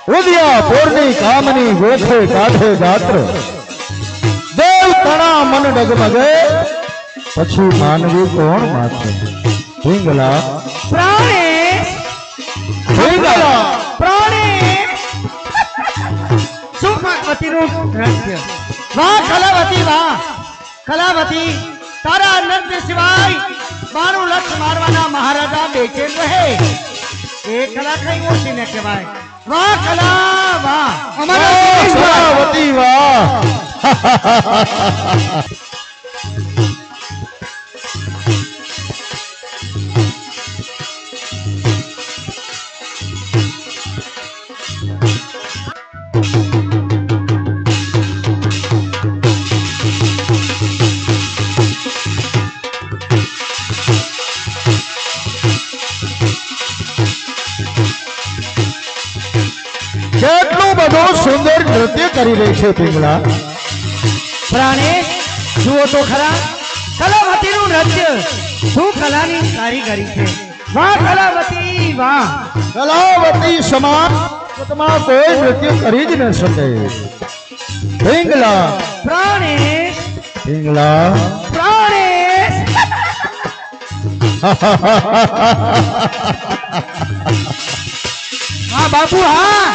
ઉદયાપુરની કામની ગોખે કાઢે ગાત્ર દેવ તણા મન ડગમગે પછી માનવી કોણ માથે હિંગલા સુખવતીનું નૃત્ય વાહ કલાવતી વાહ કલાવતી તારા નૃત્ય સિવાય મારું લક્ષ્ય મારવાના મહારાજા બેચેન રહે એ કલા કઈ ઓછી ને કહેવાય વાહ કલા વાહ કલાવતી વાહ કેટલું બધું સુંદર નૃત્ય કરી રહી છે પિંગલા પ્રાણેશ જુઓ તો ખરા કલાવતીનું નૃત્ય શું કલાની કારીગરી છે વાહ કલાવતી વાહ કલાવતી સમાન જગતમાં કોઈ નૃત્ય કરી જ ન શકે પિંગલા પ્રાણેશ પિંગલા પ્રાણેશ હા બાપુ હા